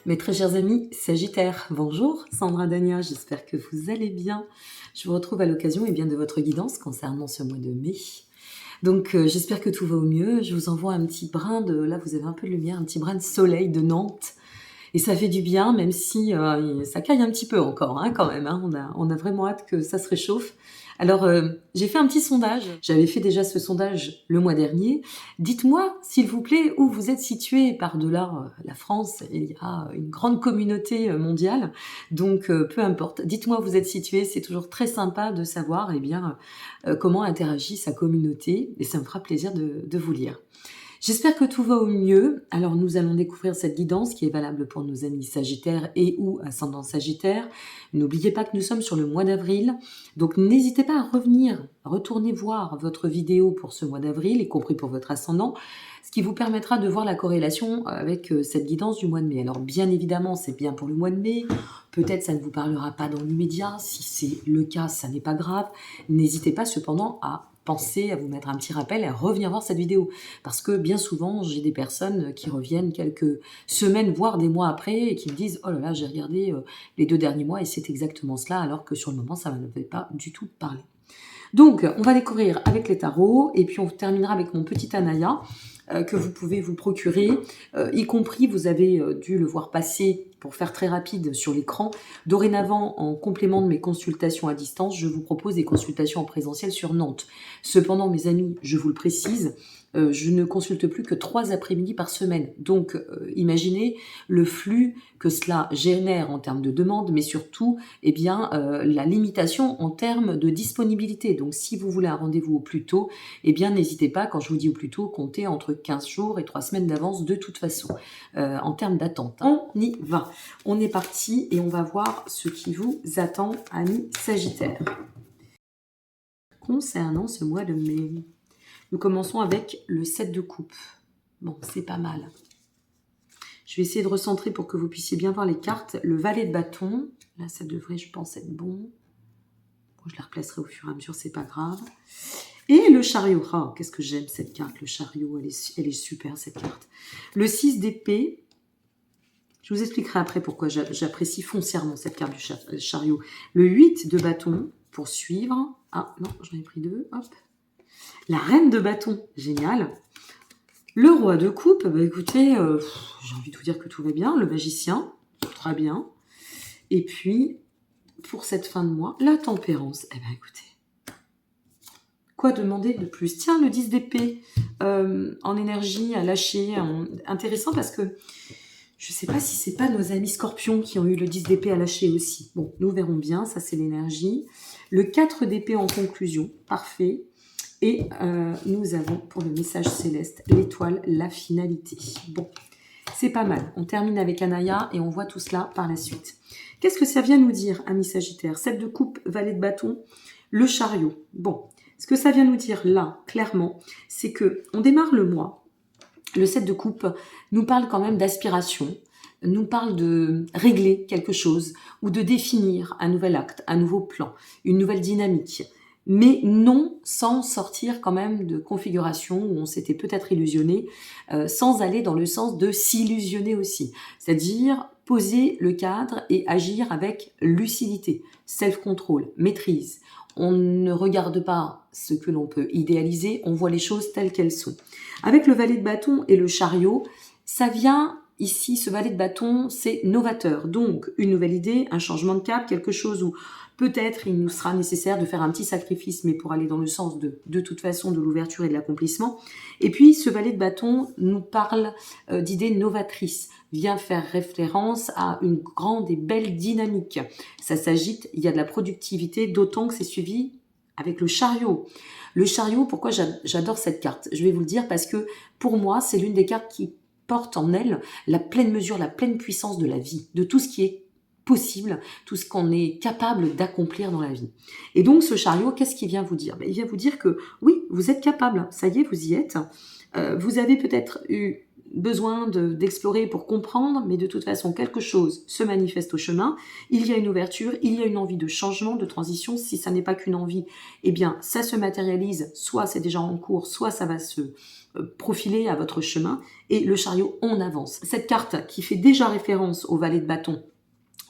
Mes très chers amis Sagittaires, bonjour, Sandra Dania, j'espère que vous allez bien. Je vous retrouve à l'occasion de votre guidance concernant ce mois de mai. Donc j'espère que tout va au mieux. Je vous envoie un petit brin de, là vous avez un peu de lumière, un petit brin de soleil de Nantes. Et ça fait du bien, même si ça caille un petit peu encore, hein, quand même. Hein. On a vraiment hâte que ça se réchauffe. Alors, j'ai fait un petit sondage. J'avais fait déjà ce sondage le mois dernier. Dites-moi, s'il vous plaît, où vous êtes situé par-delà la France. Il y a une grande communauté mondiale. Donc, peu importe. Dites-moi où vous êtes situé. C'est toujours très sympa de savoir comment interagit sa communauté. Et ça me fera plaisir de vous lire. J'espère que tout va au mieux. Alors nous allons découvrir cette guidance qui est valable pour nos amis Sagittaires et ou ascendant Sagittaire. N'oubliez pas que nous sommes sur le mois d'avril, donc n'hésitez pas à retourner voir votre vidéo pour ce mois d'avril, y compris pour votre ascendant, ce qui vous permettra de voir la corrélation avec cette guidance du mois de mai. Alors bien évidemment, c'est bien pour le mois de mai, peut-être ça ne vous parlera pas dans l'immédiat, si c'est le cas, ça n'est pas grave. N'hésitez pas cependant à pensez à vous mettre un petit rappel et à revenir voir cette vidéo. Parce que bien souvent, j'ai des personnes qui reviennent quelques semaines, voire des mois après, et qui me disent « Oh là là, j'ai regardé les 2 derniers mois et c'est exactement cela », alors que sur le moment, ça ne m'avait pas du tout parlé. Donc, on va découvrir avec les tarots, et puis on terminera avec mon petit Anaya, que vous pouvez vous procurer, y compris, vous avez dû le voir passer pour faire très rapide sur l'écran. Dorénavant, en complément de mes consultations à distance, je vous propose des consultations en présentiel sur Nantes. Cependant, mes amis, je vous le précise, je ne consulte plus que 3 après-midi par semaine. Donc, imaginez le flux que cela génère en termes de demande, mais surtout, la limitation en termes de disponibilité. Donc, si vous voulez un rendez-vous au plus tôt, n'hésitez pas, quand je vous dis au plus tôt, comptez entre 15 jours et 3 semaines d'avance de toute façon, en termes d'attente. On y va. On est parti et on va voir ce qui vous attend, amis Sagittaires. Concernant ce mois de mai, nous commençons avec le 7 de coupe. Bon, c'est pas mal. Je vais essayer de recentrer pour que vous puissiez bien voir les cartes. Le valet de bâton, là ça devrait, je pense, être bon. Je la replacerai au fur et à mesure, c'est pas grave. Et le chariot. Oh, qu'est-ce que j'aime cette carte, le chariot, elle est super cette carte. Le 6 d'épée. Je vous expliquerai après pourquoi j'apprécie foncièrement cette carte du chariot. Le 8 de bâton, pour suivre. Ah non, j'en ai pris 2, hop. La reine de bâton, génial. Le roi de coupe, bah écoutez, j'ai envie de vous dire que tout va bien. Le magicien, très bien. Et puis, pour cette fin de mois, la tempérance. Eh bien écoutez, quoi demander de plus? Tiens, le 10 d'épée en énergie à lâcher, intéressant parce que je ne sais pas si c'est pas nos amis scorpions qui ont eu le 10 d'épée à lâcher aussi. Bon, nous verrons bien, ça c'est l'énergie. Le 4 d'épée en conclusion, parfait. Et nous avons pour le message céleste l'étoile, la finalité. Bon, c'est pas mal. On termine avec Anaya et on voit tout cela par la suite. Qu'est-ce que ça vient nous dire, amis Sagittaires? 7 de coupe, valet de bâton, le chariot. Bon, ce que ça vient nous dire là, clairement, c'est que on démarre le mois. Le 7 de coupe nous parle quand même d'aspiration, nous parle de régler quelque chose ou de définir un nouvel acte, un nouveau plan, une nouvelle dynamique. Mais non sans sortir quand même de configuration où on s'était peut-être illusionné, sans aller dans le sens de s'illusionner aussi. C'est-à-dire poser le cadre et agir avec lucidité, self-control, maîtrise. On ne regarde pas ce que l'on peut idéaliser, on voit les choses telles qu'elles sont. Avec le valet de bâton et le chariot, ça vient ici, ce valet de bâton, c'est novateur. Donc, une nouvelle idée, un changement de cap, quelque chose où peut-être il nous sera nécessaire de faire un petit sacrifice, mais pour aller dans le sens de toute façon de l'ouverture et de l'accomplissement. Et puis, ce valet de bâton nous parle d'idées novatrices, vient faire référence à une grande et belle dynamique. Ça s'agite, il y a de la productivité, d'autant que c'est suivi avec le chariot. Le chariot, pourquoi j'adore cette carte? Je vais vous le dire parce que pour moi, c'est l'une des cartes qui porte en elle la pleine mesure, la pleine puissance de la vie, de tout ce qui est possible, tout ce qu'on est capable d'accomplir dans la vie. Et donc ce chariot, qu'est-ce qu'il vient vous dire? Il vient vous dire que oui, vous êtes capable, ça y est, vous y êtes. Vous avez peut-être eu besoin d'explorer pour comprendre, mais de toute façon, quelque chose se manifeste au chemin. Il y a une ouverture, il y a une envie de changement, de transition. Si ça n'est pas qu'une envie, eh bien, ça se matérialise. Soit c'est déjà en cours, soit ça va se profiler à votre chemin. Et le chariot, on avance. Cette carte qui fait déjà référence au valet de bâton,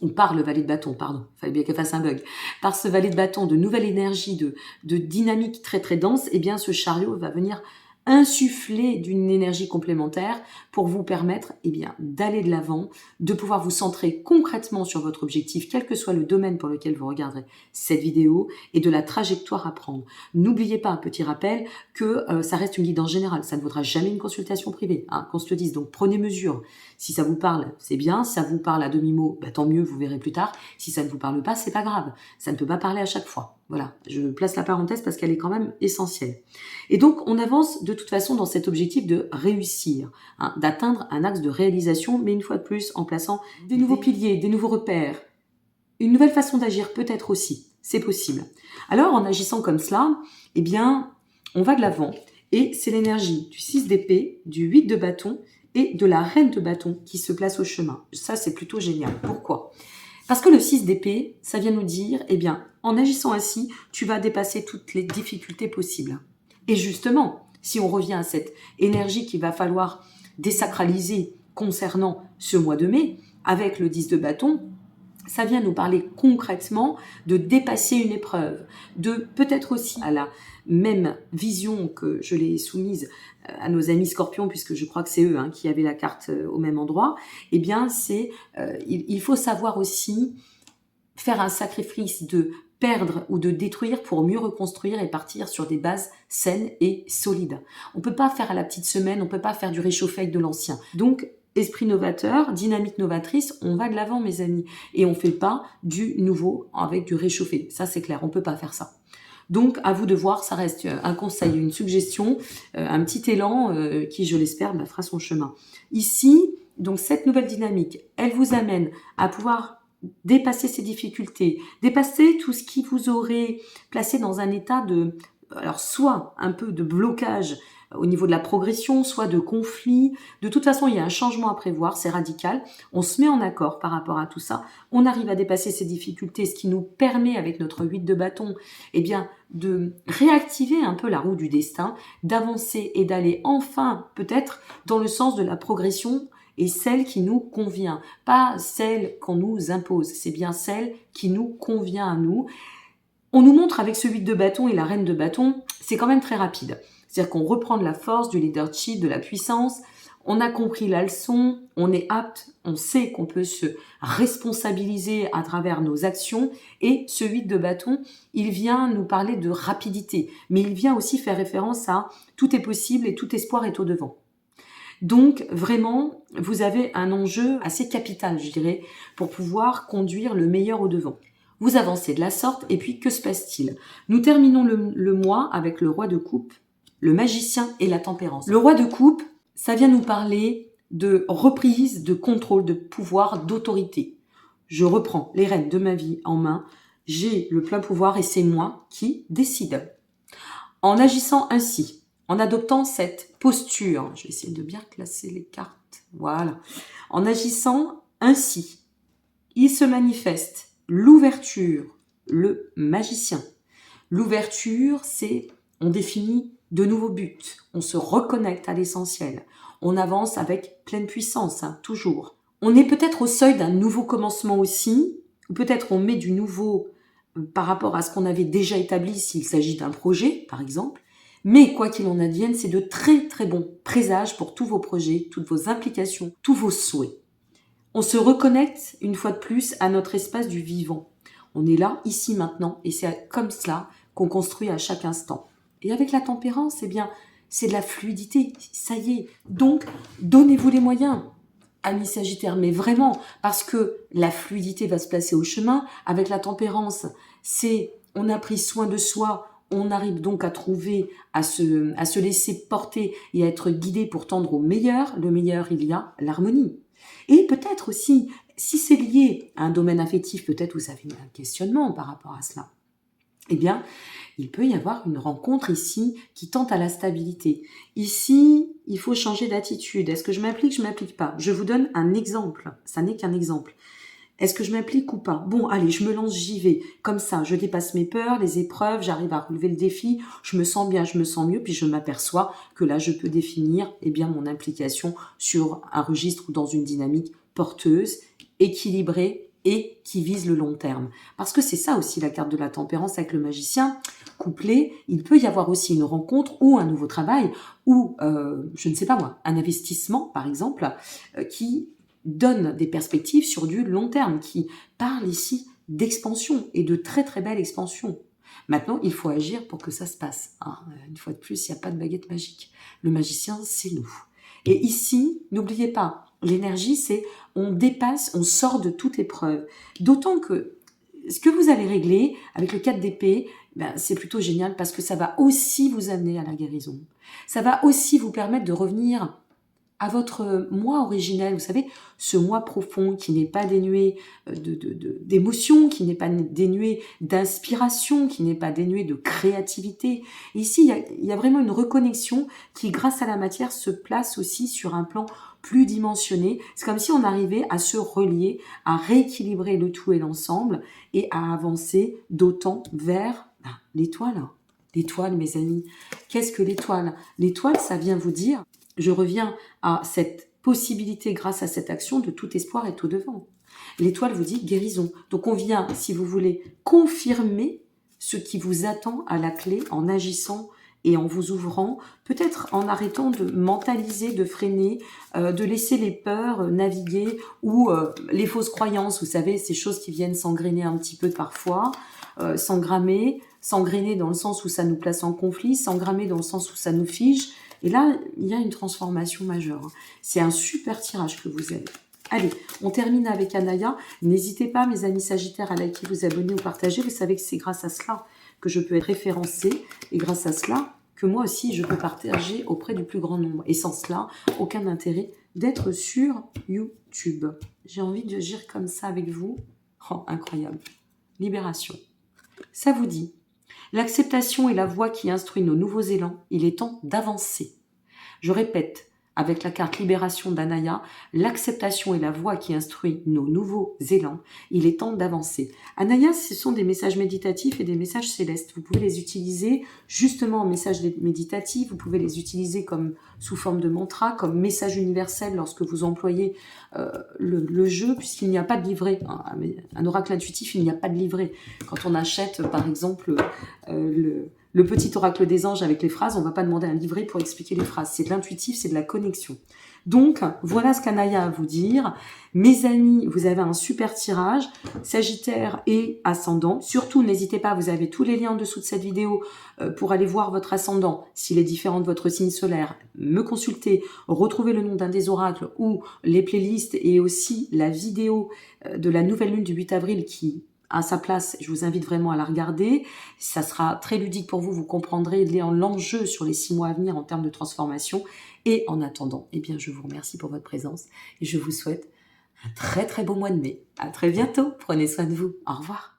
ou par le valet de bâton, pardon, il fallait bien qu'elle fasse un bug, par ce valet de bâton de nouvelle énergie, de dynamique très très dense, eh bien ce chariot va venir insuffler d'une énergie complémentaire pour vous permettre eh bien, d'aller de l'avant, de pouvoir vous centrer concrètement sur votre objectif, quel que soit le domaine pour lequel vous regarderez cette vidéo, et de la trajectoire à prendre. N'oubliez pas, un petit rappel, que ça reste une guidance générale, ça ne vaudra jamais une consultation privée, hein, qu'on se le dise, donc prenez mesure. Si ça vous parle, c'est bien, si ça vous parle à demi-mot, bah, tant mieux, vous verrez plus tard. Si ça ne vous parle pas, c'est pas grave, ça ne peut pas parler à chaque fois. Voilà, je place la parenthèse parce qu'elle est quand même essentielle. Et donc, on avance de toute façon dans cet objectif de réussir, hein, d'atteindre un axe de réalisation, mais une fois de plus, en plaçant des nouveaux piliers, des nouveaux repères, une nouvelle façon d'agir peut-être aussi, c'est possible. Alors, en agissant comme cela, eh bien, on va de l'avant, et c'est l'énergie du 6 d'épée, du 8 de bâton et de la reine de bâton qui se place au chemin. Ça, c'est plutôt génial. Pourquoi ? Parce que le 6 d'épée, ça vient nous dire, eh bien, en agissant ainsi, tu vas dépasser toutes les difficultés possibles. Et justement, si on revient à cette énergie qu'il va falloir désacraliser concernant ce mois de mai, avec le 10 de bâton, ça vient nous parler concrètement de dépasser une épreuve, de peut-être aussi à la même vision que je l'ai soumise à nos amis scorpions, puisque je crois que c'est eux qui avaient la carte au même endroit, eh bien c'est il faut savoir aussi faire un sacrifice de perdre ou de détruire pour mieux reconstruire et partir sur des bases saines et solides. On ne peut pas faire à la petite semaine, on ne peut pas faire du réchauffé avec de l'ancien. Donc, esprit novateur, dynamique novatrice, on va de l'avant mes amis. Et on ne fait pas du nouveau avec du réchauffé. Ça c'est clair, on ne peut pas faire ça. Donc à vous de voir, ça reste un conseil, une suggestion, un petit élan qui je l'espère fera son chemin. Ici, donc cette nouvelle dynamique, elle vous amène à pouvoir dépasser ces difficultés, dépasser tout ce qui vous aurait placé dans un état de, alors soit un peu de blocage au niveau de la progression, soit de conflit. De toute façon, il y a un changement à prévoir, c'est radical. On se met en accord par rapport à tout ça. On arrive à dépasser ces difficultés, ce qui nous permet, avec notre 8 de bâton, eh bien, de réactiver un peu la roue du destin, d'avancer et d'aller enfin, peut-être, dans le sens de la progression et celle qui nous convient. Pas celle qu'on nous impose, c'est bien celle qui nous convient à nous. On nous montre avec ce 8 de bâton et la reine de bâton, c'est quand même très rapide. C'est-à-dire qu'on reprend de la force, du leadership, de la puissance, on a compris la leçon, on est apte, on sait qu'on peut se responsabiliser à travers nos actions, et ce 8 de bâton, il vient nous parler de rapidité, mais il vient aussi faire référence à tout est possible et tout espoir est au devant. Donc vraiment, vous avez un enjeu assez capital, je dirais, pour pouvoir conduire le meilleur au devant. Vous avancez de la sorte, et puis que se passe-t-il ? Nous terminons le mois avec le roi de coupe, le magicien et la tempérance. Le roi de coupe, ça vient nous parler de reprise, de contrôle, de pouvoir, d'autorité. Je reprends les rênes de ma vie en main, j'ai le plein pouvoir et c'est moi qui décide. En agissant ainsi, en adoptant cette posture, je vais essayer de bien classer les cartes, voilà. En agissant ainsi, il se manifeste l'ouverture, le magicien. L'ouverture, c'est, on définit de nouveaux buts, on se reconnecte à l'essentiel, on avance avec pleine puissance, toujours. On est peut-être au seuil d'un nouveau commencement aussi, ou peut-être on met du nouveau par rapport à ce qu'on avait déjà établi s'il s'agit d'un projet, par exemple. Mais quoi qu'il en advienne, c'est de très très bons présages pour tous vos projets, toutes vos implications, tous vos souhaits. On se reconnecte une fois de plus à notre espace du vivant. On est là, ici, maintenant, et c'est comme cela qu'on construit à chaque instant. Et avec la tempérance, eh bien, c'est de la fluidité, ça y est. Donc, donnez-vous les moyens, amis Sagittaires, mais vraiment, parce que la fluidité va se placer au chemin. Avec la tempérance, c'est, on a pris soin de soi, on arrive donc à trouver, à se laisser porter et à être guidé pour tendre au meilleur. Le meilleur, il y a l'harmonie. Et peut-être aussi, si c'est lié à un domaine affectif, peut-être vous avez un questionnement par rapport à cela. eh bien, il peut y avoir une rencontre ici qui tente à la stabilité. Ici, il faut changer d'attitude. Est-ce que je m'implique, je m'implique pas? Je vous donne un exemple. Ça n'est qu'un exemple. Est-ce que je m'implique ou pas? Bon, allez, je me lance, j'y vais. Comme ça, je dépasse mes peurs, les épreuves, j'arrive à relever le défi, je me sens bien, je me sens mieux, puis je m'aperçois que là, je peux définir bien, mon implication sur un registre ou dans une dynamique porteuse, équilibrée et qui vise le long terme. Parce que c'est ça aussi la carte de la tempérance avec le magicien. Couplé, il peut y avoir aussi une rencontre ou un nouveau travail ou, je ne sais pas moi, un investissement, par exemple, qui donne des perspectives sur du long terme, qui parle ici d'expansion et de très très belle expansion. Maintenant, il faut agir pour que ça se passe. Une fois de plus, il n'y a pas de baguette magique. Le magicien, c'est nous. Et ici, n'oubliez pas, l'énergie, c'est on dépasse, on sort de toute épreuve. D'autant que ce que vous allez régler avec le 4 d'épée, c'est plutôt génial parce que ça va aussi vous amener à la guérison. Ça va aussi vous permettre de revenir à votre moi originel, vous savez, ce moi profond qui n'est pas dénué d'émotion, qui n'est pas dénué d'inspiration, qui n'est pas dénué de créativité. Et ici, il y a vraiment une reconnexion qui, grâce à la matière, se place aussi sur un plan plus dimensionné. C'est comme si on arrivait à se relier, à rééquilibrer le tout et l'ensemble et à avancer d'autant vers l'étoile. L'étoile, mes amis. Qu'est-ce que l'étoile? L'étoile, ça vient vous dire, je reviens à cette possibilité, grâce à cette action, de tout espoir est au-devant. L'étoile vous dit guérison. Donc on vient, si vous voulez, confirmer ce qui vous attend à la clé en agissant et en vous ouvrant, peut-être en arrêtant de mentaliser, de freiner, de laisser les peurs naviguer ou les fausses croyances, vous savez, ces choses qui viennent s'engrainer un petit peu parfois, s'engrainer dans le sens où ça nous place en conflit, s'engrammer dans le sens où ça nous fige. Et là, il y a une transformation majeure. C'est un super tirage que vous avez. Allez, on termine avec Anaya. N'hésitez pas, mes amis Sagittaires, à liker, vous abonner ou partager. Vous savez que c'est grâce à cela que je peux être référencée et grâce à cela que moi aussi, je peux partager auprès du plus grand nombre. Et sans cela, aucun intérêt d'être sur YouTube. J'ai envie de agir comme ça avec vous. Oh, incroyable. Libération. Ça vous dit? L'acceptation est la voie qui instruit nos nouveaux élans. Il est temps d'avancer. Je répète, avec la carte Libération d'Anaya, l'acceptation est la voie qui instruit nos nouveaux élans. Il est temps d'avancer. Anaya, ce sont des messages méditatifs et des messages célestes. Vous pouvez les utiliser justement en messages méditatifs. Vous pouvez les utiliser comme sous forme de mantra, comme message universel lorsque vous employez le jeu, puisqu'il n'y a pas de livret. Un oracle intuitif, il n'y a pas de livret. Quand on achète, par exemple, le petit oracle des anges avec les phrases, on ne va pas demander un livret pour expliquer les phrases. C'est de l'intuitif, c'est de la connexion. Donc, voilà ce qu'Anaya a à vous dire. Mes amis, vous avez un super tirage, Sagittaire et Ascendant. Surtout, n'hésitez pas, vous avez tous les liens en dessous de cette vidéo pour aller voir votre Ascendant, s'il est différent de votre signe solaire, me consulter, retrouver le nom d'un des oracles ou les playlists et aussi la vidéo de la nouvelle lune du 8 avril qui à sa place, je vous invite vraiment à la regarder. Ça sera très ludique pour vous, vous comprendrez l'enjeu sur les 6 mois à venir en termes de transformation. Et en attendant, eh bien, je vous remercie pour votre présence et je vous souhaite un très très beau mois de mai. À très bientôt, prenez soin de vous. Au revoir.